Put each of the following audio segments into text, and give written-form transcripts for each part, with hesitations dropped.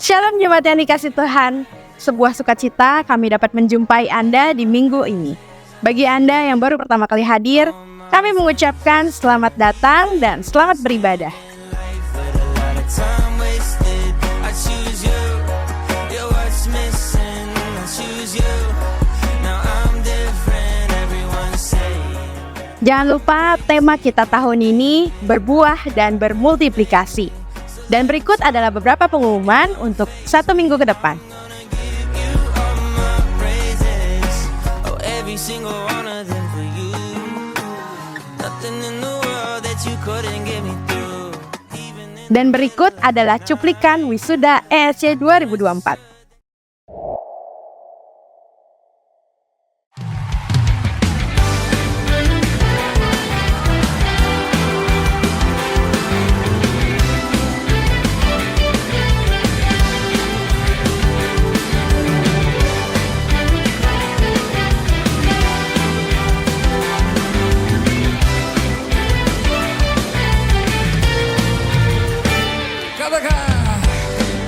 Shalom jemaat yang dikasih Tuhan. Sebuah sukacita kami dapat menjumpai Anda di minggu ini. Bagi Anda yang baru pertama kali hadir, kami mengucapkan selamat datang dan selamat beribadah. Jangan lupa tema kita tahun ini berbuah dan bermultiplikasi. Dan berikut adalah beberapa pengumuman untuk 1 minggu ke depan. Dan berikut adalah cuplikan wisuda ESC 2024.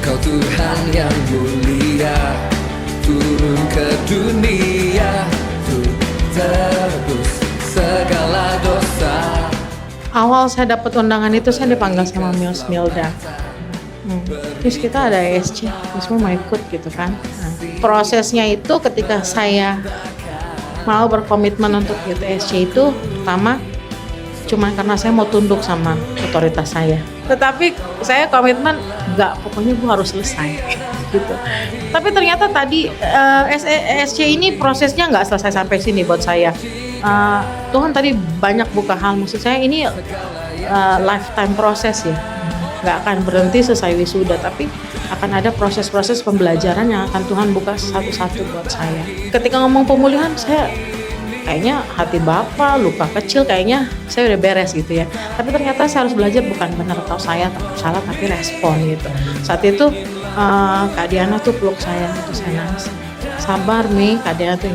Kau Tuhan yang mulia, turun ke dunia untuk tebus segala dosa. Awal saya dapat undangan itu saya dipanggil sama Milda. Terus kita ada ESC, semua mau ikut gitu kan. Nah, prosesnya itu ketika saya mau berkomitmen untuk ikut ESC itu pertama cuma karena saya mau tunduk sama otoritas saya. Tetapi saya komitmen pokoknya gue harus selesai gitu. Tapi ternyata tadi ESC ini prosesnya nggak selesai sampai sini buat saya. Tuhan tadi banyak buka hal, maksud saya ini lifetime proses ya. Nggak akan berhenti selesai wisuda, tapi akan ada proses-proses pembelajaran yang akan Tuhan buka satu-satu buat saya. Ketika ngomong pemulihan, saya kayaknya hati Bapak, luka kecil kayaknya saya udah beres gitu ya. Tapi ternyata saya harus belajar bukan benar atau saya salah, tapi respon gitu. Saat itu Kak Diana tuh peluk saya, terus saya nangis. Sabar Mi, Kak Diana tuh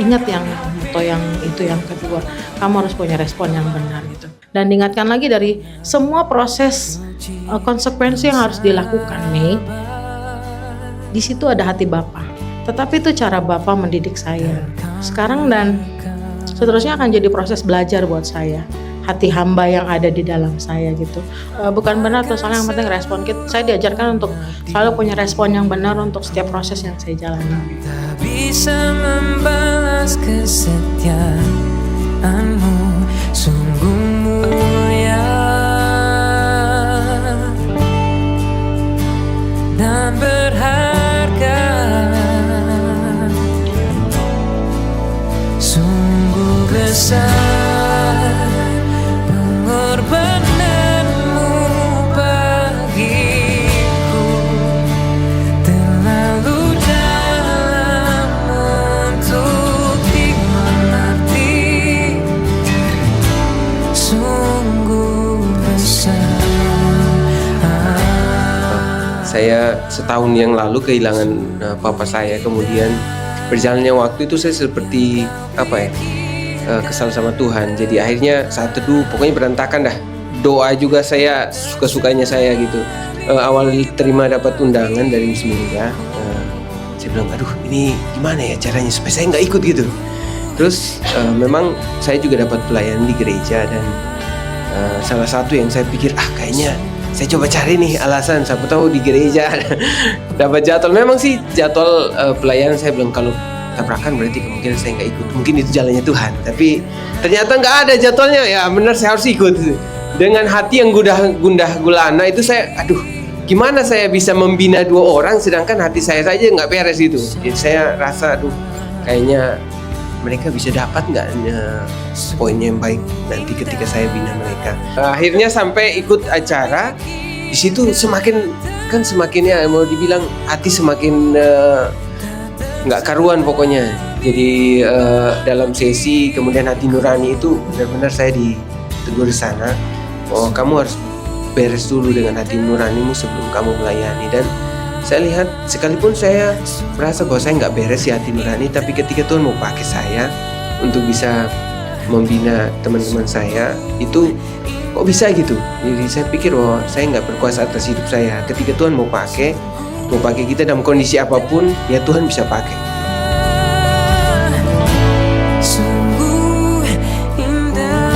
ingat yang moto yang itu yang kedua. Kamu harus punya respon yang benar gitu. Dan diingatkan lagi dari semua proses konsekuensi yang harus dilakukan Mi. Di situ ada hati Bapak. Tetapi itu cara Bapak mendidik saya. Sekarang dan seterusnya akan jadi proses belajar buat saya. Hati hamba yang ada di dalam saya gitu. Bukan benar atau salah, yang penting respon. Saya diajarkan untuk selalu punya respon yang benar untuk setiap proses yang saya jalani. Tak bisa membalas kesetiaanmu, sungguh mulia dan berharga. Sungguh besar pengorbananmu bagiku, terlalu dalam untuk dimengerti. Sungguh besar. Saya setahun yang lalu kehilangan papa saya, kemudian berjalannya waktu itu saya seperti kesal sama Tuhan. Jadi akhirnya saat teduh pokoknya berantakan dah. Doa juga saya suka-sukanya saya gitu. Awal terima dapat undangan dari Miss Milda, saya bilang aduh ini gimana ya caranya supaya saya nggak ikut gitu. Terus memang saya juga dapat pelayanan di gereja dan salah satu yang saya pikir kayaknya saya coba cari nih alasan, siapa tahu di gereja dapat jadwal. Memang sih jadwal pelayanan saya bilang kalau tabrakan berarti kemungkinan saya nggak ikut, mungkin itu jalannya Tuhan. Tapi ternyata nggak ada jadwalnya, ya benar saya harus ikut. Dengan hati yang gundah gulana itu saya, gimana saya bisa membina 2 orang sedangkan hati saya saja nggak beres gitu. Jadi saya rasa kayaknya mereka bisa dapat nggak poinnya yang baik nanti ketika saya bina mereka. Akhirnya sampai ikut acara, di situ semakin ya mau dibilang hati semakin nggak karuan pokoknya. Jadi dalam sesi kemudian hati nurani itu benar-benar saya ditegur di sana, kamu harus beres dulu dengan hati nuranimu sebelum kamu melayani. Dan saya lihat sekalipun saya merasa bahwa saya nggak beres di hati nurani, tapi ketika Tuhan mau pakai saya untuk bisa membina teman-teman saya, itu kok bisa gitu. Jadi saya pikir, oh saya nggak berkuasa atas hidup saya. Ketika Tuhan mau pakai kita dalam kondisi apapun, ya Tuhan bisa pakai. Sungguh indah.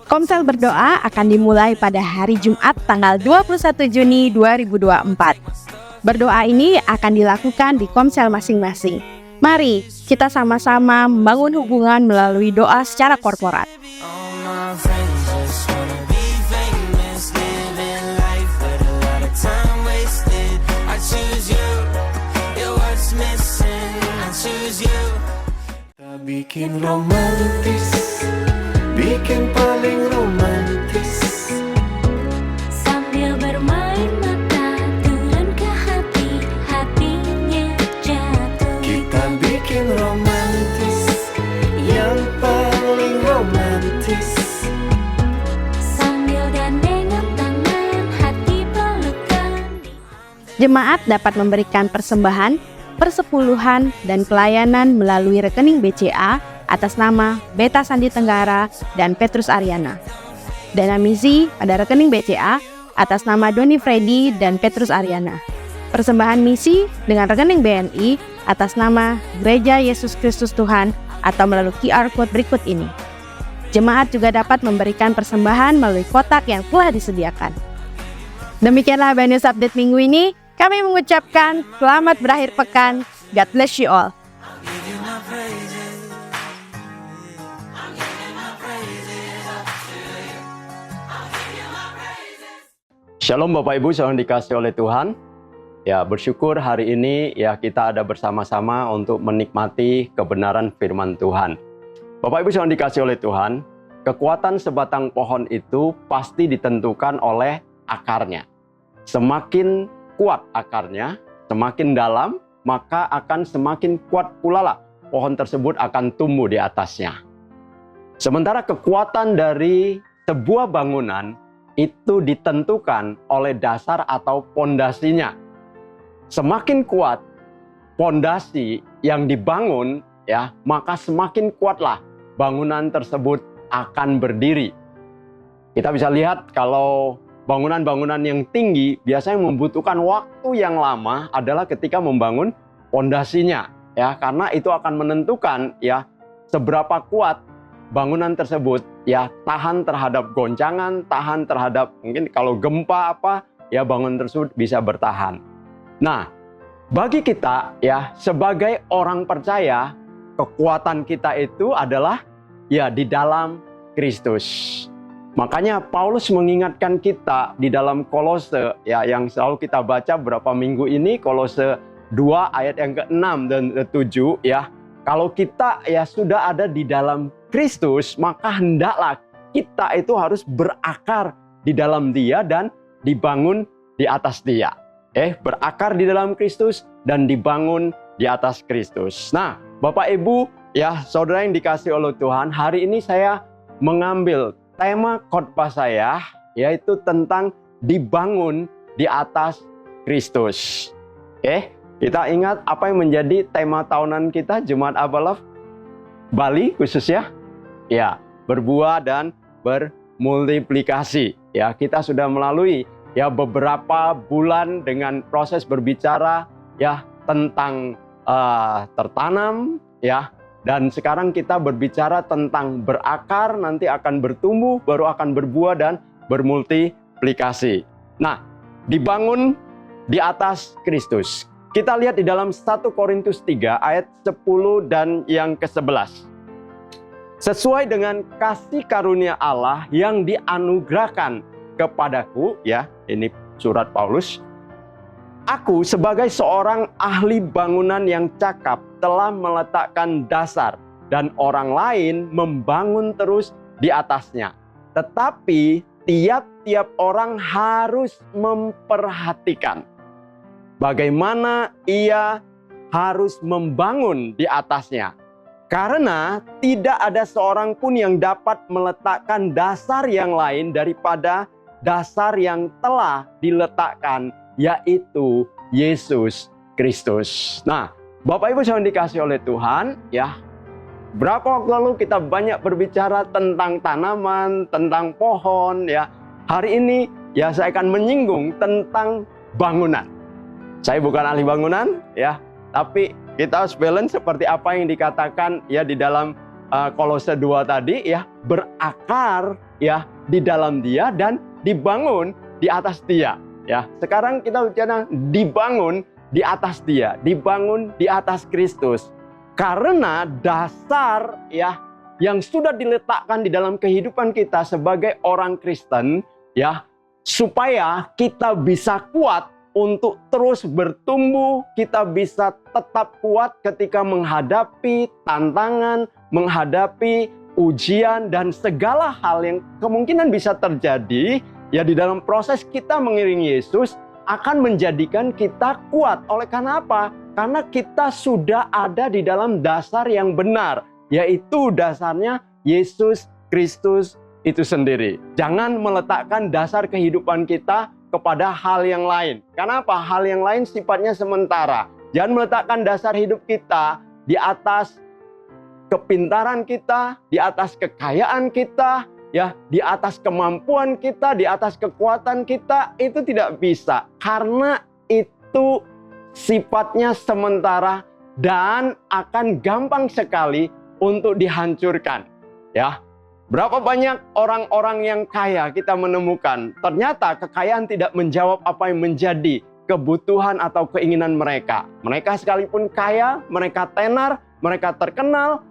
Komsel berdoa akan dimulai pada hari Jumat tanggal 21 Juni 2024. Berdoa ini akan dilakukan di komsel masing-masing. Mari kita sama-sama membangun hubungan melalui doa secara korporat. All my friends just wanna be famous, living life with a lot of time wasted. I choose you, you're what's missing. I choose you. Kita bikin romantis, bikin paling romantis. Sambil bermain mata turun ke hati, hatinya jatuh. Kita bikin romantis, yang paling romantis. Sambil gandengan tangan, hati pelukan. Jemaat dapat memberikan persembahan, persepuluhan, dan pelayanan melalui rekening BCA atas nama Beta Sandi Tenggara dan Petrus Ariana. Dana misi pada rekening BCA atas nama Doni Freddy dan Petrus Ariana. Persembahan misi dengan rekening BNI atas nama Gereja Yesus Kristus Tuhan atau melalui QR Code berikut ini. Jemaat juga dapat memberikan persembahan melalui kotak yang telah disediakan. Demikianlah Bad News Update minggu ini. Kami mengucapkan selamat berakhir pekan. God bless you all. Shalom Bapak Ibu yang dikasihi oleh Tuhan. Ya, bersyukur hari ini ya kita ada bersama-sama untuk menikmati kebenaran firman Tuhan. Bapak Ibu yang dikasihi oleh Tuhan, kekuatan sebatang pohon itu pasti ditentukan oleh akarnya. Semakin kuat akarnya, semakin dalam, maka akan semakin kuat pula lah pohon tersebut akan tumbuh di atasnya. Sementara kekuatan dari sebuah bangunan itu ditentukan oleh dasar atau pondasinya. Semakin kuat pondasi yang dibangun, ya, maka semakin kuatlah bangunan tersebut akan berdiri. Kita bisa lihat kalau bangunan-bangunan yang tinggi biasanya membutuhkan waktu yang lama adalah ketika membangun pondasinya, ya, karena itu akan menentukan ya seberapa kuat bangunan tersebut ya tahan terhadap goncangan, tahan terhadap mungkin kalau gempa apa, ya bangunan tersebut bisa bertahan. Nah, bagi kita ya sebagai orang percaya, kekuatan kita itu adalah ya di dalam Kristus. Makanya Paulus mengingatkan kita di dalam Kolose ya yang selalu kita baca beberapa minggu ini, Kolose 2 ayat yang ke-6 dan ke-7 ya. Kalau kita ya sudah ada di dalam Kristus, maka hendaklah kita itu harus berakar di dalam Dia dan dibangun di atas Dia. Berakar di dalam Kristus dan dibangun di atas Kristus. Nah, Bapak Ibu, ya saudara yang dikasihi oleh Tuhan, hari ini saya mengambil tema khotbah saya, yaitu tentang dibangun di atas Kristus. Kita ingat apa yang menjadi tema tahunan kita, Jemaat Abalaf Bali khususnya? Ya, berbuah dan bermultiplikasi. Ya, kita sudah melalui ya beberapa bulan dengan proses berbicara ya tentang tertanam ya, dan sekarang kita berbicara tentang berakar, nanti akan bertumbuh, baru akan berbuah dan bermultiplikasi. Nah, dibangun di atas Kristus. Kita lihat di dalam 1 Korintus 3 ayat 10 dan yang ke-11. Sesuai dengan kasih karunia Allah yang dianugerahkan kepadaku, ya, ini surat Paulus. Aku sebagai seorang ahli bangunan yang cakap telah meletakkan dasar dan orang lain membangun terus di atasnya. Tetapi tiap-tiap orang harus memperhatikan. bagaimana ia harus membangun di atasnya. Karena tidak ada seorang pun yang dapat meletakkan dasar yang lain daripada dasar yang telah diletakkan, yaitu Yesus Kristus. Nah, Bapak Ibu yang dikasih oleh Tuhan, ya, berapa waktu lalu kita banyak berbicara tentang tanaman, tentang pohon, ya. Hari ini, ya, saya akan menyinggung tentang bangunan. Saya bukan ahli bangunan, ya, tapi kita harus balance seperti apa yang dikatakan, ya, di dalam Kolose 2 tadi, ya, berakar, ya, di dalam Dia dan dibangun di atas Dia, ya. Sekarang kita bicara dibangun di atas Dia, dibangun di atas Kristus. Karena dasar, ya, yang sudah diletakkan di dalam kehidupan kita sebagai orang Kristen, ya, supaya kita bisa kuat untuk terus bertumbuh, kita bisa tetap kuat ketika menghadapi tantangan, menghadapi ujian dan segala hal yang kemungkinan bisa terjadi, ya, di dalam proses kita mengiringi Yesus akan menjadikan kita kuat. Oleh karena apa? Karena kita sudah ada di dalam dasar yang benar, yaitu dasarnya Yesus Kristus itu sendiri. Jangan meletakkan dasar kehidupan kita kepada hal yang lain. Kenapa? Hal yang lain sifatnya sementara. Jangan meletakkan dasar hidup kita di atas kepintaran kita, di atas kekayaan kita, ya, di atas kemampuan kita, di atas kekuatan kita. Itu tidak bisa, karena itu sifatnya sementara dan akan gampang sekali untuk dihancurkan, ya. Berapa banyak orang-orang yang kaya kita menemukan, ternyata kekayaan tidak menjawab apa yang menjadi kebutuhan atau keinginan mereka. Mereka sekalipun kaya, mereka tenar, mereka terkenal,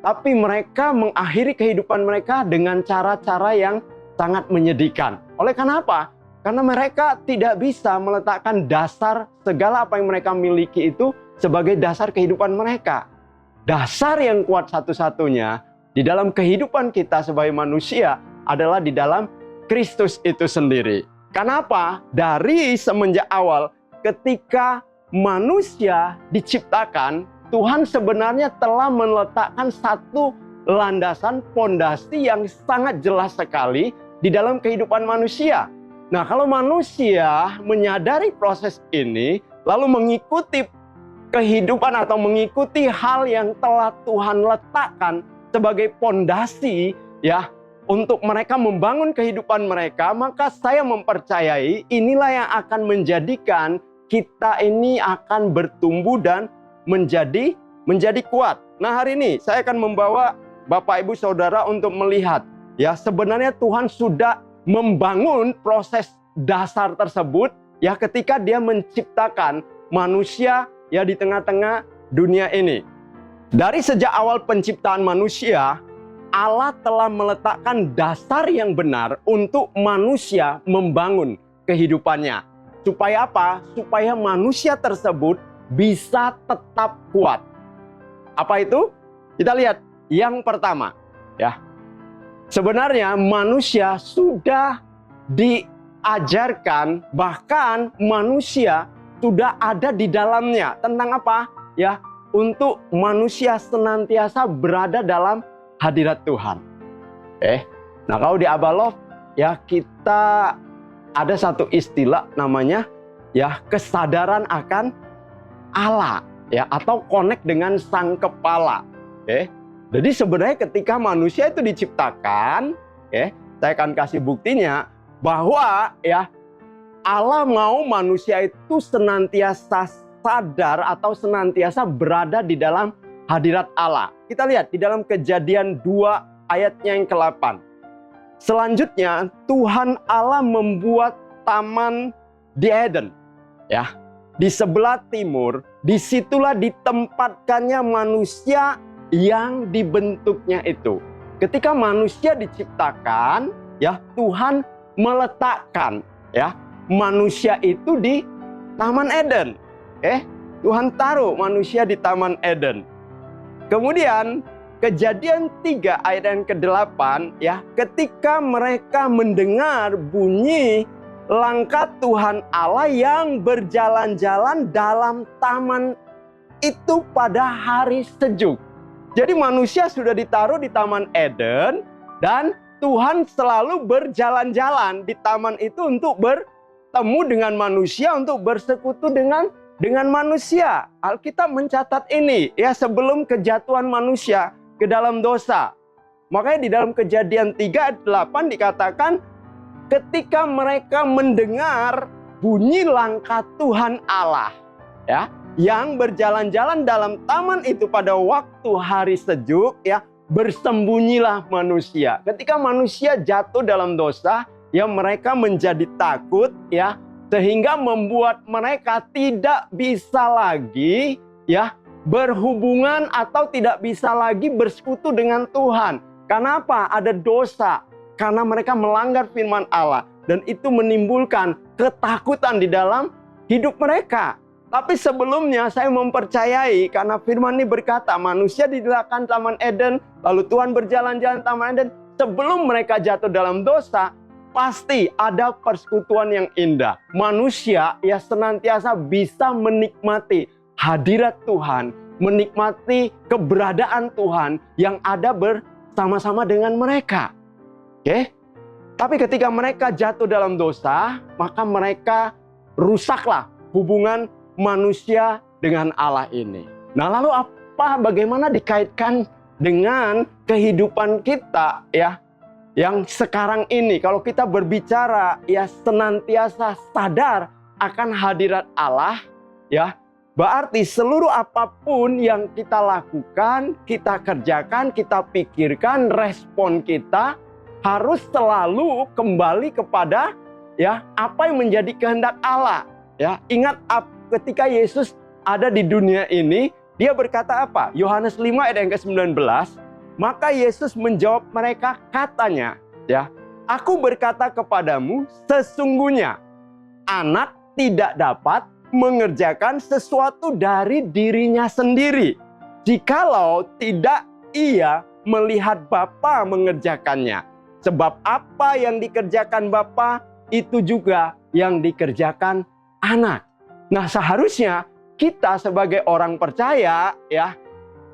tapi mereka mengakhiri kehidupan mereka dengan cara-cara yang sangat menyedihkan. Oleh karena apa? Karena mereka tidak bisa meletakkan dasar segala apa yang mereka miliki itu sebagai dasar kehidupan mereka. Dasar yang kuat satu-satunya di dalam kehidupan kita sebagai manusia adalah di dalam Kristus itu sendiri. Kenapa? Dari semenjak awal ketika manusia diciptakan, Tuhan sebenarnya telah meletakkan satu landasan pondasi yang sangat jelas sekali di dalam kehidupan manusia. Nah, kalau manusia menyadari proses ini, lalu mengikuti kehidupan atau mengikuti hal yang telah Tuhan letakkan sebagai pondasi, ya, untuk mereka membangun kehidupan mereka, maka saya mempercayai inilah yang akan menjadikan kita ini akan bertumbuh dan menjadi kuat. Nah, hari ini saya akan membawa Bapak Ibu Saudara untuk melihat, ya, sebenarnya Tuhan sudah membangun proses dasar tersebut, ya, ketika Dia menciptakan manusia, ya, di tengah-tengah dunia ini. Dari sejak awal penciptaan manusia, Allah telah meletakkan dasar yang benar untuk manusia membangun kehidupannya. Supaya apa? Supaya manusia tersebut bisa tetap kuat. Apa itu? Kita lihat yang pertama, ya. Sebenarnya manusia sudah diajarkan, bahkan manusia sudah ada di dalamnya. Tentang apa? Ya, untuk manusia senantiasa berada dalam hadirat Tuhan. Nah, kalau di Abalov, ya, kita ada satu istilah namanya, ya, kesadaran akan Allah, ya, atau connect dengan Sang Kepala. Jadi sebenarnya ketika manusia itu diciptakan, saya akan kasih buktinya bahwa, ya, Allah mau manusia itu senantiasa sadar atau senantiasa berada di dalam hadirat Allah. Kita lihat di dalam Kejadian 2 ayatnya yang ke-8. Selanjutnya Tuhan Allah membuat taman di Eden, ya, di sebelah timur. Disitulah ditempatkannya manusia yang dibentuknya itu. Ketika manusia diciptakan, ya, Tuhan meletakkan, ya, manusia itu di Taman Eden. Tuhan taruh manusia di Taman Eden. Kemudian Kejadian 3 ayat yang ke-8, ya, ketika mereka mendengar bunyi langkah Tuhan Allah yang berjalan-jalan dalam taman itu pada hari sejuk. Jadi manusia sudah ditaruh di Taman Eden dan Tuhan selalu berjalan-jalan di taman itu untuk bertemu dengan manusia, untuk bersekutu dengan manusia. Alkitab mencatat ini ya sebelum kejatuhan manusia ke dalam dosa. Makanya di dalam Kejadian 3 ayat 8 dikatakan ketika mereka mendengar bunyi langkah Tuhan Allah ya yang berjalan-jalan dalam taman itu pada waktu hari sejuk ya, bersembunyilah manusia. Ketika manusia jatuh dalam dosa ya, mereka menjadi takut ya, sehingga membuat mereka tidak bisa lagi ya berhubungan atau tidak bisa lagi bersekutu dengan Tuhan. Kenapa? Ada dosa. Karena mereka melanggar firman Allah. Dan itu menimbulkan ketakutan di dalam hidup mereka. Tapi sebelumnya saya mempercayai karena firman ini berkata manusia didirikan Taman Eden. Lalu Tuhan berjalan-jalan Taman Eden. Sebelum mereka jatuh dalam dosa, pasti ada persekutuan yang indah. Manusia ya senantiasa bisa menikmati hadirat Tuhan. Menikmati keberadaan Tuhan yang ada bersama-sama dengan mereka. Oke? Tapi ketika mereka jatuh dalam dosa, maka mereka rusaklah hubungan manusia dengan Allah ini. Nah, lalu bagaimana dikaitkan dengan kehidupan kita ya yang sekarang ini? Kalau kita berbicara ya senantiasa sadar akan hadirat Allah ya, berarti seluruh apapun yang kita lakukan, kita kerjakan, kita pikirkan, respon kita harus selalu kembali kepada ya apa yang menjadi kehendak Allah. Ya, ingat ketika Yesus ada di dunia ini, dia berkata apa? Yohanes 5 ayat yang ke-19. Maka Yesus menjawab mereka katanya, ya, aku berkata kepadamu, sesungguhnya anak tidak dapat mengerjakan sesuatu dari dirinya sendiri, jikalau tidak ia melihat Bapa mengerjakannya. Sebab apa yang dikerjakan Bapa, itu juga yang dikerjakan anak. Nah, seharusnya kita sebagai orang percaya ya,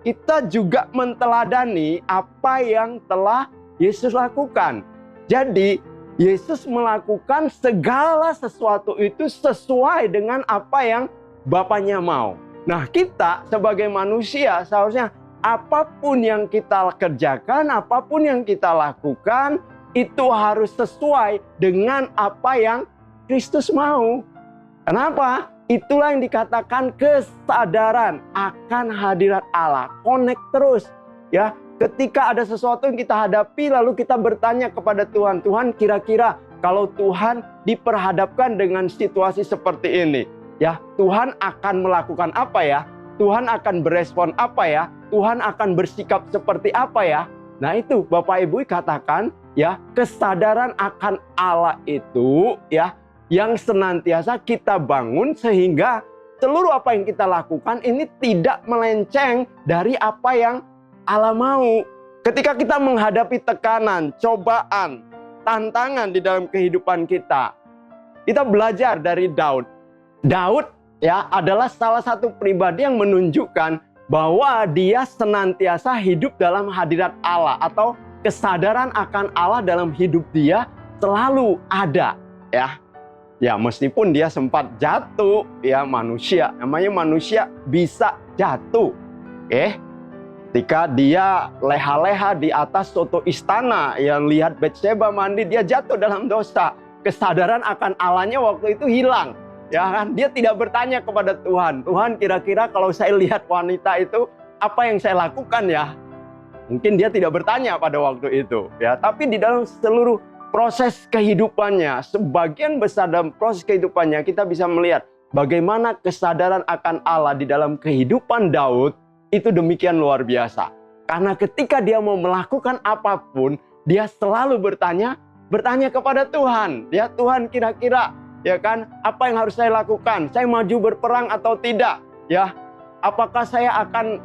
kita juga menteladani apa yang telah Yesus lakukan. Jadi, Yesus melakukan segala sesuatu itu sesuai dengan apa yang Bapanya mau. Nah, kita sebagai manusia seharusnya apapun yang kita kerjakan, apapun yang kita lakukan, itu harus sesuai dengan apa yang Kristus mau. Kenapa? Itulah yang dikatakan kesadaran akan hadirat Allah. Connect terus. Ya, ketika ada sesuatu yang kita hadapi, lalu kita bertanya kepada Tuhan, Tuhan kira-kira kalau Tuhan diperhadapkan dengan situasi seperti ini, ya Tuhan akan melakukan apa ya? Tuhan akan berespon apa ya? Tuhan akan bersikap seperti apa ya? Nah itu Bapak Ibu katakan ya, kesadaran akan Allah itu ya yang senantiasa kita bangun sehingga seluruh apa yang kita lakukan ini tidak melenceng dari apa yang Allah mau. Ketika kita menghadapi tekanan, cobaan, tantangan di dalam kehidupan kita, kita belajar dari Daud. Daud ya adalah salah satu pribadi yang menunjukkan bahwa dia senantiasa hidup dalam hadirat Allah atau kesadaran akan Allah dalam hidup dia selalu ada ya. Ya meskipun dia sempat jatuh ya, manusia, namanya manusia bisa jatuh. Ketika dia leha-leha di atas suatu istana yang lihat Batsheba mandi, dia jatuh dalam dosa. Kesadaran akan Allahnya waktu itu hilang. Ya kan, dia tidak bertanya kepada Tuhan, Tuhan kira-kira kalau saya lihat wanita itu apa yang saya lakukan ya? Mungkin dia tidak bertanya pada waktu itu ya, tapi di dalam seluruh proses kehidupannya, sebagian besar dalam proses kehidupannya kita bisa melihat bagaimana kesadaran akan Allah di dalam kehidupan Daud itu demikian luar biasa. Karena ketika dia mau melakukan apapun, dia selalu bertanya kepada Tuhan. Ya Tuhan kira-kira ya kan, apa yang harus saya lakukan? Saya maju berperang atau tidak? Ya, apakah saya akan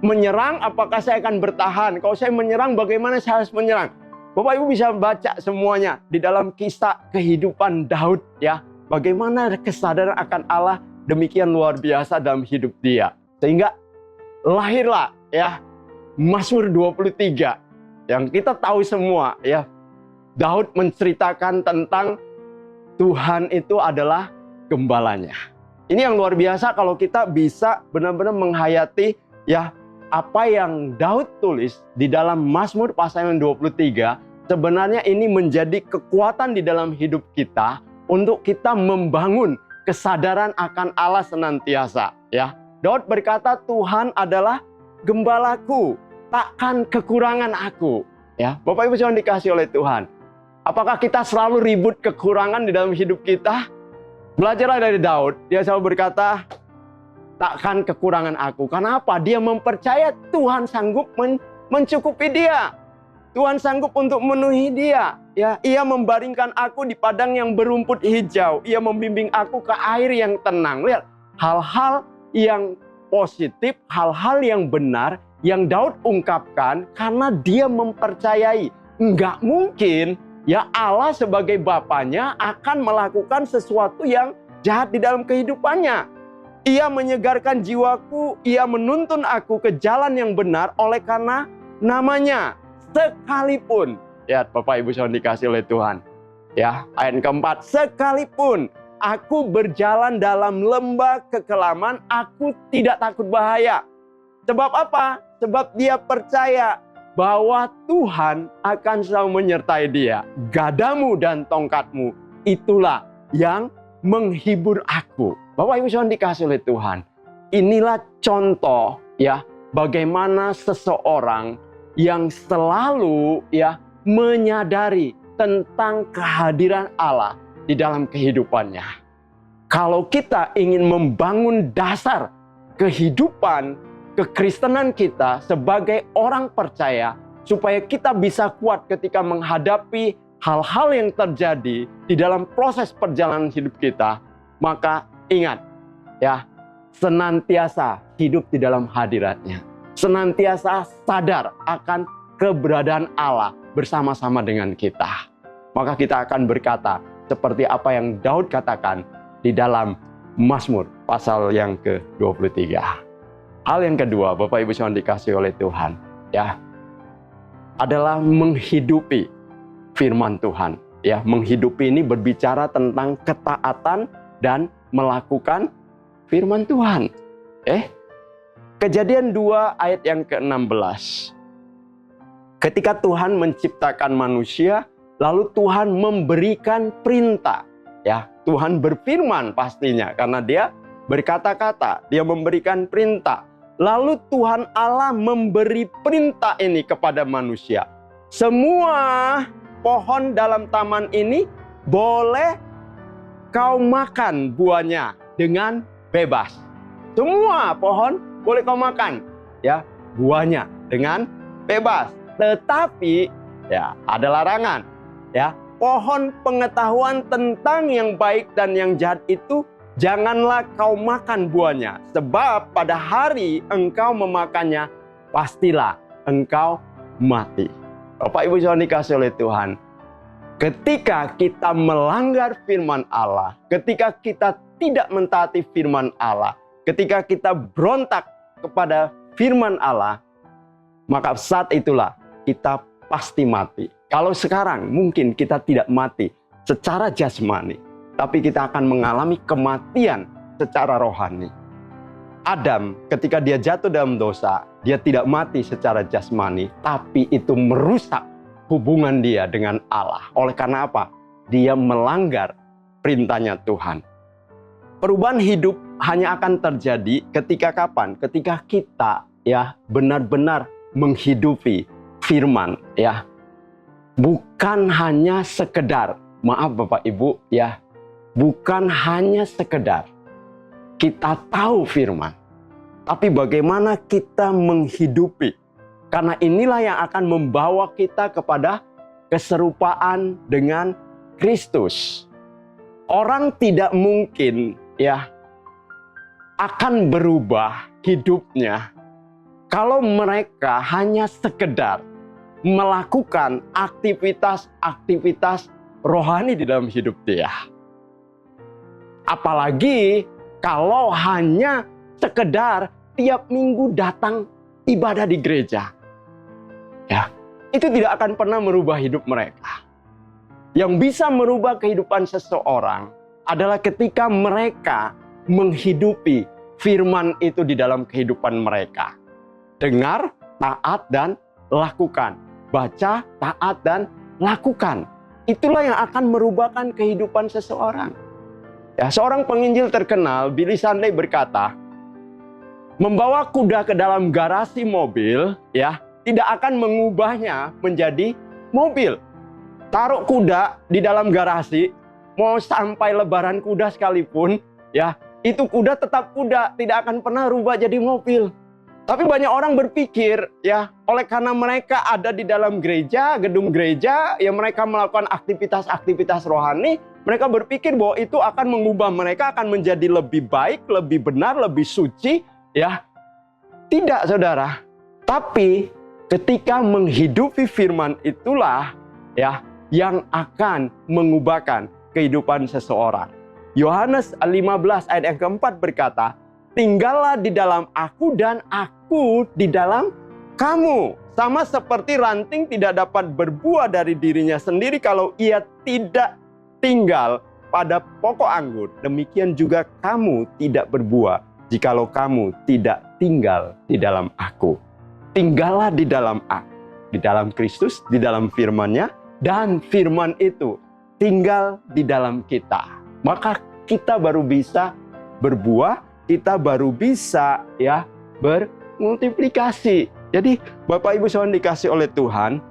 menyerang? Apakah saya akan bertahan? Kalau saya menyerang, bagaimana saya harus menyerang? Bapak Ibu bisa baca semuanya di dalam kisah kehidupan Daud ya. Bagaimana kesadaran akan Allah demikian luar biasa dalam hidup dia. Sehingga lahirlah ya Mazmur 23 yang kita tahu semua ya. Daud menceritakan tentang Tuhan itu adalah gembalanya. Ini yang luar biasa kalau kita bisa benar-benar menghayati ya apa yang Daud tulis di dalam Mazmur pasal yang 23. Sebenarnya ini menjadi kekuatan di dalam hidup kita untuk kita membangun kesadaran akan Allah senantiasa ya. Daud berkata, Tuhan adalah gembalaku, takkan kekurangan aku ya. Bapak Ibu yang dikasihi oleh Tuhan, apakah kita selalu ribut kekurangan di dalam hidup kita? Belajarlah dari Daud, dia selalu berkata, takkan kekurangan aku. Karena apa? Dia mempercaya Tuhan sanggup mencukupi dia. Tuhan sanggup untuk memenuhi dia. Ya, ia membaringkan aku di padang yang berumput hijau. Ia membimbing aku ke air yang tenang. Lihat, hal-hal yang positif, hal-hal yang benar yang Daud ungkapkan karena dia mempercayai. Enggak mungkin ya Allah sebagai Bapaknya akan melakukan sesuatu yang jahat di dalam kehidupannya. Ia menyegarkan jiwaku, ia menuntun aku ke jalan yang benar oleh karena namanya. Sekalipun, ya Bapak Ibu yang dikasih oleh Tuhan. Ya, ayat keempat, sekalipun aku berjalan dalam lembah kekelaman, aku tidak takut bahaya. Sebab apa? Sebab dia percaya bahwa Tuhan akan selalu menyertai dia. Gadamu dan tongkatmu, itulah yang menghibur aku. Bapak Ibu yang dikasih oleh Tuhan. Inilah contoh ya bagaimana seseorang yang selalu ya menyadari tentang kehadiran Allah di dalam kehidupannya. Kalau kita ingin membangun dasar kehidupan kekristenan kita sebagai orang percaya supaya kita bisa kuat ketika menghadapi hal-hal yang terjadi di dalam proses perjalanan hidup kita, maka ingat ya, senantiasa hidup di dalam hadirat-Nya. Senantiasa sadar akan keberadaan Allah bersama-sama dengan kita. Maka kita akan berkata seperti apa yang Daud katakan di dalam Mazmur pasal yang ke-23. Hal yang kedua, Bapak Ibu yang dikasihi oleh Tuhan, ya, adalah menghidupi firman Tuhan. Ya, menghidupi ini berbicara tentang ketaatan dan melakukan firman Tuhan. Kejadian 2 ayat yang ke-16. Ketika Tuhan menciptakan manusia, lalu Tuhan memberikan perintah. Ya, Tuhan berfirman pastinya karena dia berkata-kata, dia memberikan perintah. Lalu Tuhan Allah memberi perintah ini kepada manusia. Semua pohon dalam taman ini boleh kau makan buahnya dengan bebas. Semua pohon boleh kau makan ya buahnya dengan bebas. Tetapi ya ada larangan ya. Pohon pengetahuan tentang yang baik dan yang jahat itu janganlah kau makan buahnya, sebab pada hari engkau memakannya pastilah engkau mati. Bapak Ibu yang dikasihi oleh Tuhan, ketika kita melanggar firman Allah, ketika kita tidak mentaati firman Allah, ketika kita berontak kepada firman Allah, maka saat itulah kita pasti mati. Kalau sekarang mungkin kita tidak mati secara jasmani, tapi kita akan mengalami kematian secara rohani. Adam ketika dia jatuh dalam dosa, dia tidak mati secara jasmani, tapi itu merusak hubungan dia dengan Allah. Oleh karena apa? Dia melanggar perintahnya Tuhan. Perubahan hidup hanya akan terjadi ketika kapan? Ketika kita ya benar-benar menghidupi firman ya. Bukan hanya sekedar, maaf Bapak Ibu ya, bukan hanya sekedar kita tahu firman, tapi bagaimana kita menghidupi. Karena inilah yang akan membawa kita kepada keserupaan dengan Kristus. Orang tidak mungkin ya akan berubah hidupnya kalau mereka hanya sekedar melakukan aktivitas-aktivitas rohani di dalam hidup dia. Apalagi kalau hanya sekedar tiap minggu datang ibadah di gereja. Ya, itu tidak akan pernah merubah hidup mereka. Yang bisa merubah kehidupan seseorang adalah ketika mereka menghidupi firman itu di dalam kehidupan mereka. Dengar, taat, dan lakukan. Baca, taat, dan lakukan. Itulah yang akan merubahkan kehidupan seseorang. Ya, seorang penginjil terkenal, Billy Sunday berkata, membawa kuda ke dalam garasi mobil, ya, tidak akan mengubahnya menjadi mobil. Taruh kuda di dalam garasi, mau sampai lebaran kuda sekalipun, ya, itu kuda tetap kuda, tidak akan pernah rubah jadi mobil. Tapi banyak orang berpikir, ya, oleh karena mereka ada di dalam gereja, gedung gereja, ya mereka melakukan aktivitas-aktivitas rohani, mereka berpikir bahwa itu akan mengubah mereka, akan menjadi lebih baik, lebih benar, lebih suci, ya. Tidak, saudara. Tapi ketika menghidupi firman itulah, ya, yang akan mengubahkan kehidupan seseorang. Yohanes 15 ayat yang keempat berkata, tinggallah di dalam aku dan aku di dalam kamu. Sama seperti ranting tidak dapat berbuah dari dirinya sendiri kalau ia tidak tinggal pada pokok anggur. Demikian juga kamu tidak berbuah jikalau kamu tidak tinggal di dalam aku. Tinggallah di dalam aku, di dalam Kristus, di dalam firman-Nya, dan firman itu tinggal di dalam kita. Maka kita baru bisa berbuah, kita baru bisa, ya, bermultiplikasi. Jadi Bapak Ibu saudara dikasih oleh Tuhan,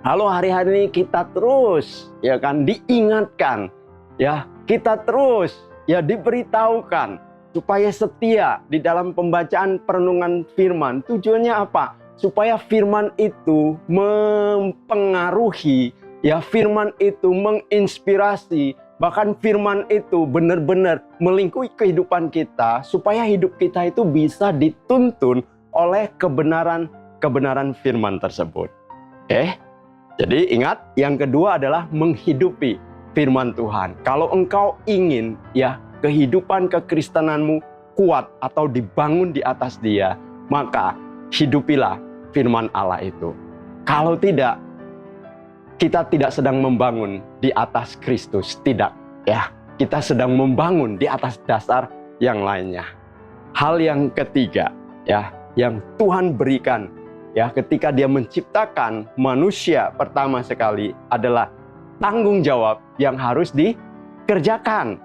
kalau hari-hari ini kita terus, ya kan, diingatkan, ya, kita terus, ya, diberitahukan supaya setia di dalam pembacaan perenungan firman. Tujuannya apa? Supaya firman itu mempengaruhi, ya, firman itu menginspirasi, bahkan firman itu benar-benar melingkupi kehidupan kita, supaya hidup kita itu bisa dituntun oleh kebenaran firman tersebut. Jadi ingat, yang kedua adalah menghidupi firman Tuhan. Kalau engkau ingin, ya, kehidupan kekristenanmu kuat atau dibangun di atas dia, maka hidupilah firman Allah itu. Kalau tidak, kita tidak sedang membangun di atas Kristus, tidak, ya. Kita sedang membangun di atas dasar yang lainnya. Hal yang ketiga, ya, yang Tuhan berikan, ya, ketika Dia menciptakan manusia pertama sekali adalah tanggung jawab yang harus dikerjakan.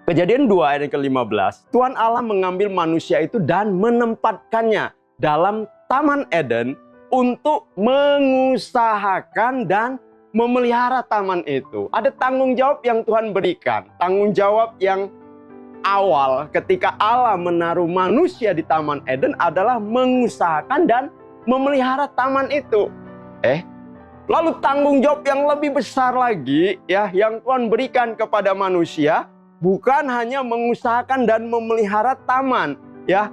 Kejadian 2 ayat ke-15, Tuhan Allah mengambil manusia itu dan menempatkannya dalam Taman Eden untuk mengusahakan dan memelihara taman itu. Ada tanggung jawab yang Tuhan berikan. Tanggung jawab yang awal ketika Allah menaruh manusia di Taman Eden adalah mengusahakan dan memelihara taman itu. Lalu tanggung jawab yang lebih besar lagi, ya, yang Tuhan berikan kepada manusia bukan hanya mengusahakan dan memelihara taman, ya.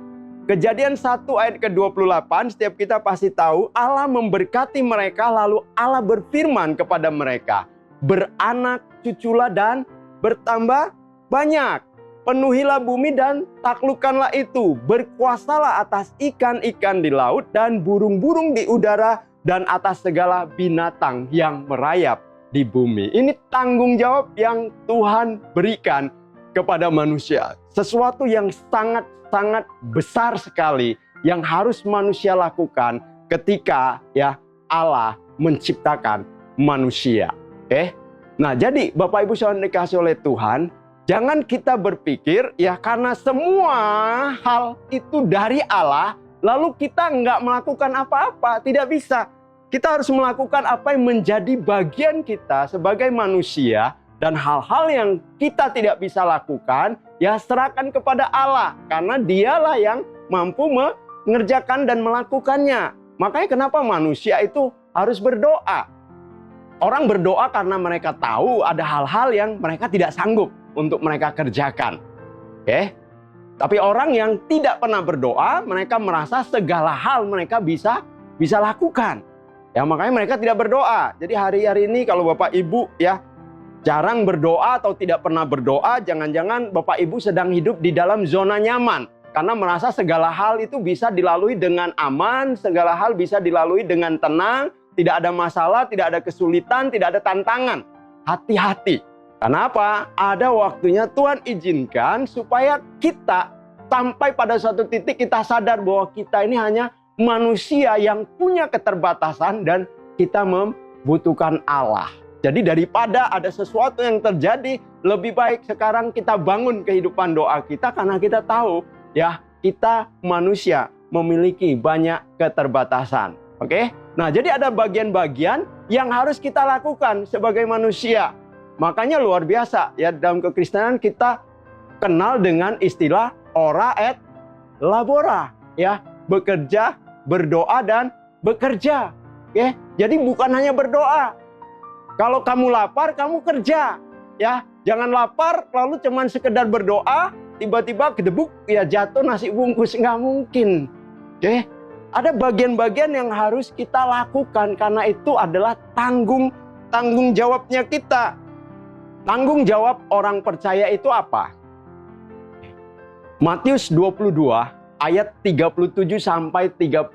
Kejadian 1 ayat ke-28, setiap kita pasti tahu Allah memberkati mereka, lalu Allah berfirman kepada mereka, beranak, cuculah dan bertambah banyak. Penuhilah bumi dan taklukkanlah itu. Berkuasalah atas ikan-ikan di laut dan burung-burung di udara dan atas segala binatang yang merayap di bumi. Ini tanggung jawab yang Tuhan berikan kepada manusia. Sesuatu yang sangat-sangat besar sekali yang harus manusia lakukan ketika, ya, Allah menciptakan manusia. Nah, jadi Bapak Ibu saudara dikasih oleh Tuhan, jangan kita berpikir, ya, karena semua hal itu dari Allah, lalu kita nggak melakukan apa-apa. Tidak bisa. Kita harus melakukan apa yang menjadi bagian kita sebagai manusia, dan hal-hal yang kita tidak bisa lakukan, ya, serahkan kepada Allah. Karena Dialah yang mampu mengerjakan dan melakukannya. Makanya kenapa manusia itu harus berdoa. Orang berdoa karena mereka tahu ada hal-hal yang mereka tidak sanggup untuk mereka kerjakan. Tapi orang yang tidak pernah berdoa, mereka merasa segala hal mereka bisa lakukan. Ya, makanya mereka tidak berdoa. Jadi hari-hari ini kalau Bapak Ibu ya jarang berdoa atau tidak pernah berdoa, jangan-jangan Bapak Ibu sedang hidup di dalam zona nyaman. Karena merasa segala hal itu bisa dilalui dengan aman, segala hal bisa dilalui dengan tenang, tidak ada masalah, tidak ada kesulitan, tidak ada tantangan. Hati-hati. Kenapa? Ada waktunya Tuhan izinkan supaya kita sampai pada suatu titik kita sadar bahwa kita ini hanya manusia yang punya keterbatasan dan kita membutuhkan Allah. Jadi daripada ada sesuatu yang terjadi, lebih baik sekarang kita bangun kehidupan doa kita karena kita tahu ya kita manusia memiliki banyak keterbatasan. Oke? Nah, jadi ada bagian-bagian yang harus kita lakukan sebagai manusia. Makanya luar biasa ya dalam kekristenan kita kenal dengan istilah ora et labora ya, bekerja, berdoa dan bekerja. Oke? Jadi bukan hanya berdoa. Kalau kamu lapar, kamu kerja. Ya, jangan lapar lalu cuman sekedar berdoa, tiba-tiba kedebuk ya jatuh nasi bungkus, nggak mungkin. Oke? Ada bagian-bagian yang harus kita lakukan karena itu adalah tanggung jawabnya kita. Tanggung jawab orang percaya itu apa? Matius 22 ayat 37 sampai 39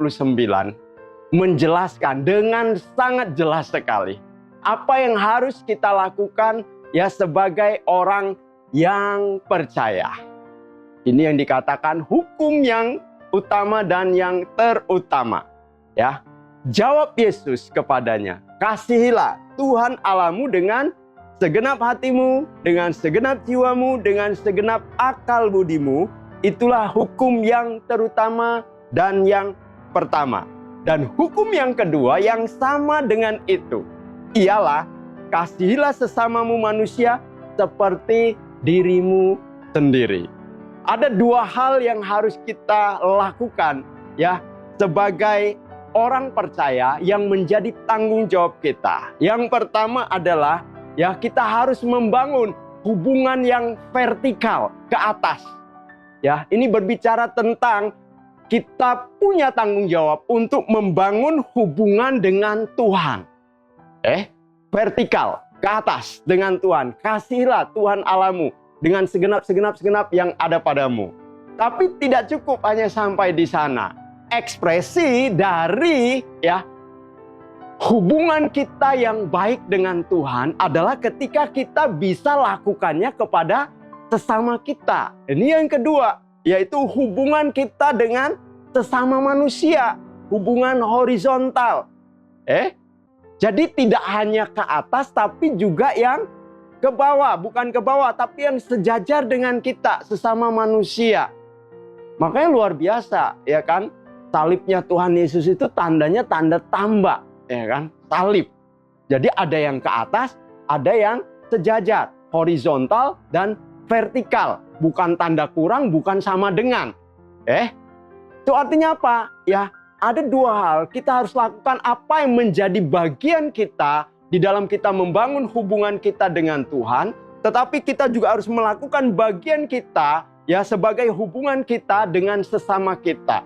menjelaskan dengan sangat jelas sekali apa yang harus kita lakukan ya sebagai orang yang percaya. Ini yang dikatakan hukum yang utama dan yang terutama. Ya. Jawab Yesus kepadanya, kasihilah Tuhan Allahmu dengan segenap hatimu, dengan segenap jiwamu, dengan segenap akal budimu. Itulah hukum yang terutama dan yang pertama. Dan hukum yang kedua yang sama dengan itu, ialah kasihilah sesamamu manusia seperti dirimu sendiri. Ada dua hal yang harus kita lakukan ya sebagai orang percaya yang menjadi tanggung jawab kita. Yang pertama adalah ya kita harus membangun hubungan yang vertikal ke atas. Ya, ini berbicara tentang kita punya tanggung jawab untuk membangun hubungan dengan Tuhan. Vertikal ke atas dengan Tuhan. Kasihilah Tuhan Allahmu dengan segenap yang ada padamu. Tapi tidak cukup hanya sampai di sana. Ekspresi dari ya hubungan kita yang baik dengan Tuhan adalah ketika kita bisa lakukannya kepada sesama kita. Ini yang kedua, yaitu hubungan kita dengan sesama manusia, hubungan horizontal. Jadi tidak hanya ke atas tapi juga yang ke bawah, bukan ke bawah tapi yang sejajar dengan kita sesama manusia. Makanya luar biasa, ya kan? Salibnya Tuhan Yesus itu tandanya tanda tambah, ya kan? Salib. Jadi ada yang ke atas, ada yang sejajar, horizontal dan vertikal. Bukan tanda kurang, bukan sama dengan. Itu artinya apa? Ya, ada dua hal. Kita harus lakukan apa yang menjadi bagian kita di dalam kita membangun hubungan kita dengan Tuhan, tetapi kita juga harus melakukan bagian kita ya sebagai hubungan kita dengan sesama kita.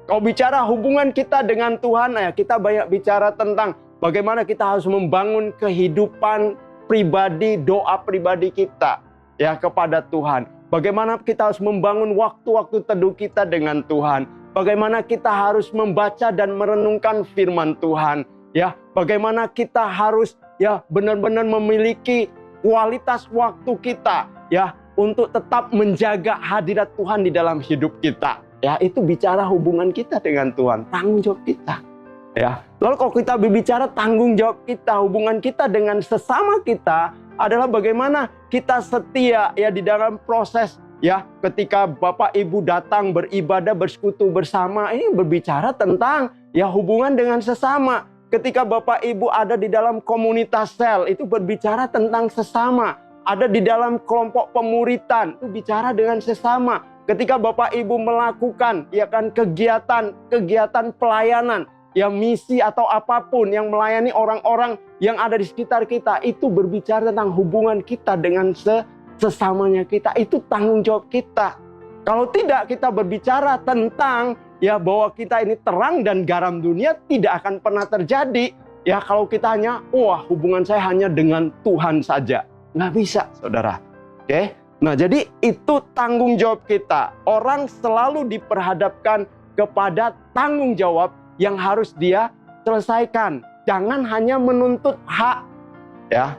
Kalau bicara hubungan kita dengan Tuhan, ya kita banyak bicara tentang bagaimana kita harus membangun kehidupan pribadi, doa pribadi kita ya kepada Tuhan. Bagaimana kita harus membangun waktu-waktu teduh kita dengan Tuhan. Bagaimana kita harus membaca dan merenungkan firman Tuhan. Ya, bagaimana kita harus ya benar-benar memiliki kualitas waktu kita ya untuk tetap menjaga hadirat Tuhan di dalam hidup kita. Ya, itu bicara hubungan kita dengan Tuhan, tanggung jawab kita. Ya. Lalu kalau kita berbicara tanggung jawab kita, hubungan kita dengan sesama kita adalah bagaimana kita setia ya di dalam proses ya ketika Bapak Ibu datang beribadah bersekutu bersama, ini berbicara tentang ya hubungan dengan sesama. Ketika Bapak Ibu ada di dalam komunitas sel, itu berbicara tentang sesama. Ada di dalam kelompok pemuritan, itu bicara dengan sesama. Ketika Bapak Ibu melakukan ya kan kegiatan pelayanan, ya misi atau apapun yang melayani orang-orang yang ada di sekitar kita, itu berbicara tentang hubungan kita dengan sesamanya kita. Itu tanggung jawab kita. Kalau tidak, kita berbicara tentang ya bahwa kita ini terang dan garam dunia tidak akan pernah terjadi. Ya kalau kita hanya, wah hubungan saya hanya dengan Tuhan saja. Nggak bisa, saudara. Oke? Nah jadi itu tanggung jawab kita. Orang selalu diperhadapkan kepada tanggung jawab yang harus dia selesaikan. Jangan hanya menuntut hak. Ya,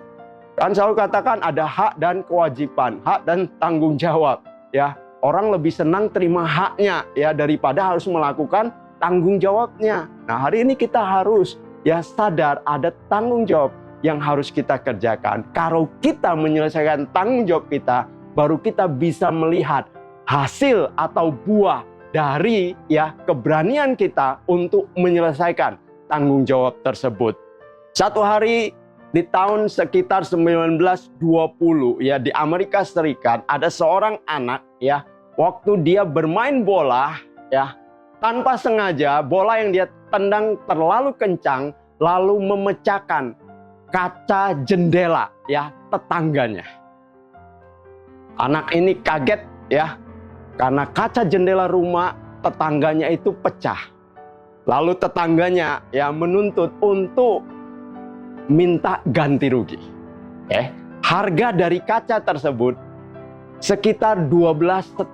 kan selalu katakan ada hak dan kewajiban, hak dan tanggung jawab. Ya, orang lebih senang terima haknya ya daripada harus melakukan tanggung jawabnya. Nah, hari ini kita harus ya sadar ada tanggung jawab yang harus kita kerjakan. Kalau kita menyelesaikan tanggung jawab kita, baru kita bisa melihat hasil atau buah dari ya keberanian kita untuk menyelesaikan tanggung jawab tersebut. Satu hari di tahun sekitar 1920 ya di Amerika Serikat ada seorang anak ya waktu dia bermain bola ya tanpa sengaja bola yang dia tendang terlalu kencang lalu memecahkan kaca jendela ya tetangganya. Anak ini kaget ya karena kaca jendela rumah tetangganya itu pecah. Lalu tetangganya ya menuntut untuk minta ganti rugi. Harga dari kaca tersebut sekitar $12,5.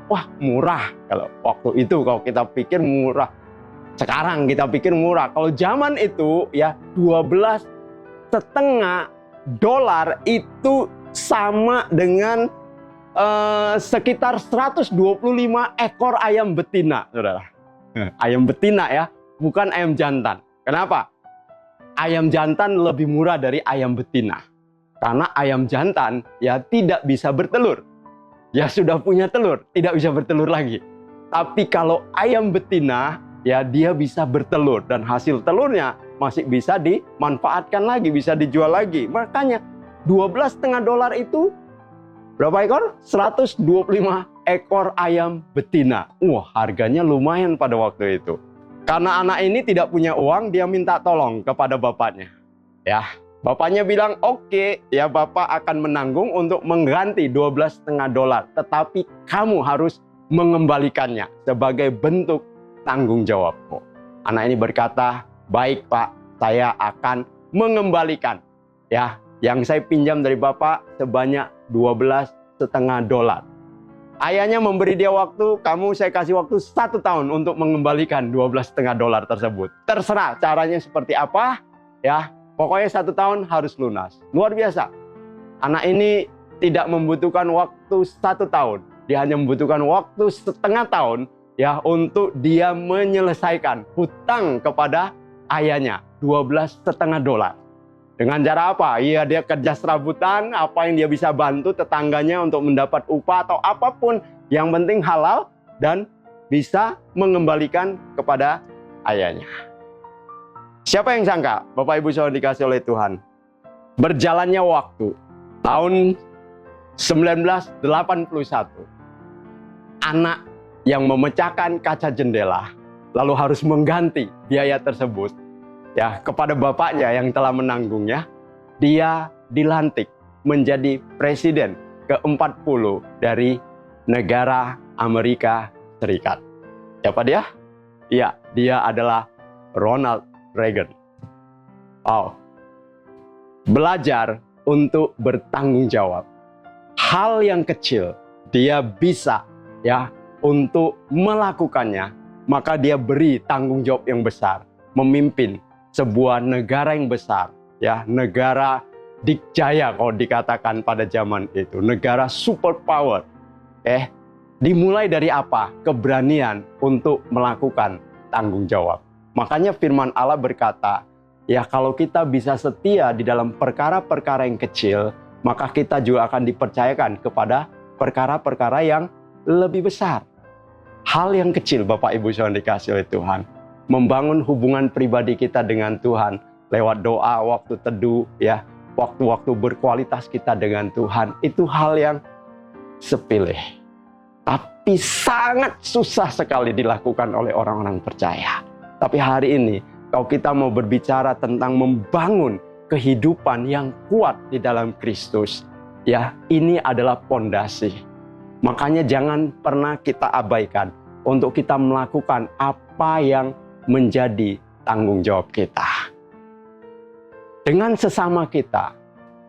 Wah, murah kalau waktu itu, kalau kita pikir murah. Sekarang kita pikir murah. Kalau zaman itu ya $12,5 itu sama dengan sekitar 125 ekor ayam betina, saudara. Ayam betina ya, bukan ayam jantan. Kenapa? Ayam jantan lebih murah dari ayam betina. Karena ayam jantan ya tidak bisa bertelur. Ya sudah punya telur, tidak bisa bertelur lagi. Tapi kalau ayam betina ya dia bisa bertelur dan hasil telurnya masih bisa dimanfaatkan lagi, bisa dijual lagi. Makanya $12,5 itu berapa ekor? 125 ekor ayam betina. Wah, harganya lumayan pada waktu itu. Karena anak ini tidak punya uang, dia minta tolong kepada bapaknya. Ya, bapaknya bilang, oke, ya bapak akan menanggung untuk mengganti $12,5. Tetapi kamu harus mengembalikannya sebagai bentuk tanggung jawabku. Anak ini berkata, baik pak, saya akan mengembalikan. Ya, yang saya pinjam dari bapak sebanyak $12,5. Ayahnya memberi dia waktu, saya kasih waktu 1 tahun untuk mengembalikan $12,5 tersebut. Terserah caranya seperti apa, ya. Pokoknya 1 tahun harus lunas. Luar biasa. Anak ini tidak membutuhkan waktu 1 tahun. Dia hanya membutuhkan waktu setengah tahun, ya, untuk dia menyelesaikan hutang kepada ayahnya, $12,5. Dengan cara apa? Iya, dia kerja serabutan, apa yang dia bisa bantu tetangganya untuk mendapat upah atau apapun. Yang penting halal dan bisa mengembalikan kepada ayahnya. Siapa yang sangka, Bapak Ibu Saudara dikasih oleh Tuhan, berjalannya waktu, tahun 1981, anak yang memecahkan kaca jendela, lalu harus mengganti biaya tersebut, ya, kepada bapaknya yang telah menanggungnya, dia dilantik menjadi presiden ke-40 dari negara Amerika Serikat. Siapa dia? Iya, dia adalah Ronald Reagan. Wow. Belajar untuk bertanggung jawab. Hal yang kecil dia bisa ya untuk melakukannya, maka dia beri tanggung jawab yang besar, memimpin sebuah negara yang besar, ya, negara dikjaya kalau dikatakan pada zaman itu, negara superpower. Dimulai dari apa? Keberanian untuk melakukan tanggung jawab. Makanya firman Allah berkata, ya kalau kita bisa setia di dalam perkara-perkara yang kecil, maka kita juga akan dipercayakan kepada perkara-perkara yang lebih besar. Hal yang kecil, Bapak Ibu Saudara dikasih oleh Tuhan, membangun hubungan pribadi kita dengan Tuhan lewat doa, waktu teduh, ya, waktu-waktu berkualitas kita dengan Tuhan, itu hal yang sepele, tapi sangat susah sekali dilakukan oleh orang-orang percaya. Tapi hari ini, kalau kita mau berbicara tentang membangun kehidupan yang kuat di dalam Kristus, ya, ini adalah pondasi. Makanya jangan pernah kita abaikan untuk kita melakukan apa yang menjadi tanggung jawab kita. Dengan sesama kita,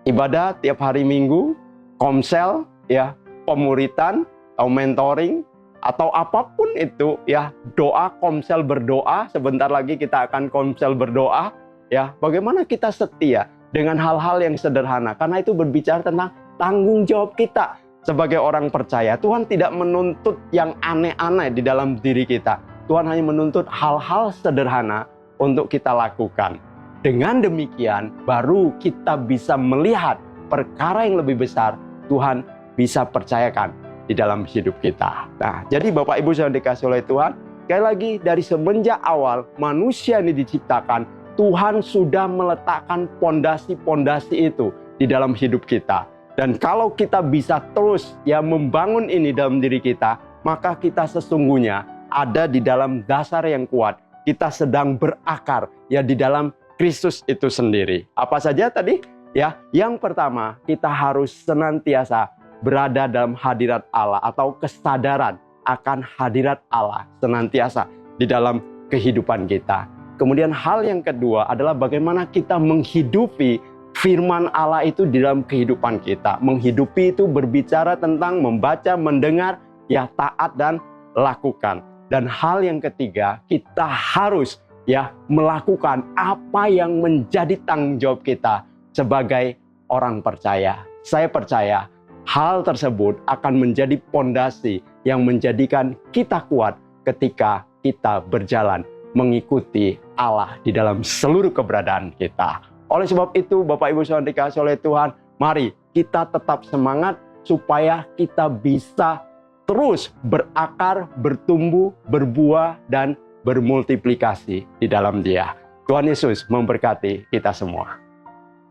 ibadah tiap hari Minggu, komsel, ya, pemuritan, atau mentoring, atau apapun itu, ya, doa, komsel berdoa. Sebentar lagi kita akan komsel berdoa, ya. Bagaimana kita setia dengan hal-hal yang sederhana, karena itu berbicara tentang tanggung jawab kita sebagai orang percaya. Tuhan tidak menuntut yang aneh-aneh di dalam diri kita. Tuhan hanya menuntut hal-hal sederhana untuk kita lakukan. Dengan demikian, baru kita bisa melihat perkara yang lebih besar Tuhan bisa percayakan di dalam hidup kita. Nah, jadi Bapak Ibu yang dikasih oleh Tuhan, sekali lagi dari semenjak awal manusia ini diciptakan, Tuhan sudah meletakkan pondasi-pondasi itu di dalam hidup kita. Dan kalau kita bisa terus ya membangun ini dalam diri kita, maka kita sesungguhnya ada di dalam dasar yang kuat. Kita sedang berakar ya di dalam Kristus itu sendiri. Apa saja tadi? Ya, yang pertama, kita harus senantiasa berada dalam hadirat Allah atau kesadaran akan hadirat Allah senantiasa di dalam kehidupan kita. Kemudian hal yang kedua adalah bagaimana kita menghidupi firman Allah itu di dalam kehidupan kita. Menghidupi itu berbicara tentang membaca, mendengar, ya taat dan lakukan. Dan hal yang ketiga, kita harus ya melakukan apa yang menjadi tanggung jawab kita sebagai orang percaya. Saya percaya hal tersebut akan menjadi pondasi yang menjadikan kita kuat ketika kita berjalan mengikuti Allah di dalam seluruh keberadaan kita. Oleh sebab itu, Bapak Ibu yang dikasihi oleh Tuhan, mari kita tetap semangat supaya kita bisa terus berakar, bertumbuh, berbuah, dan bermultiplikasi di dalam Dia. Tuhan Yesus memberkati kita semua.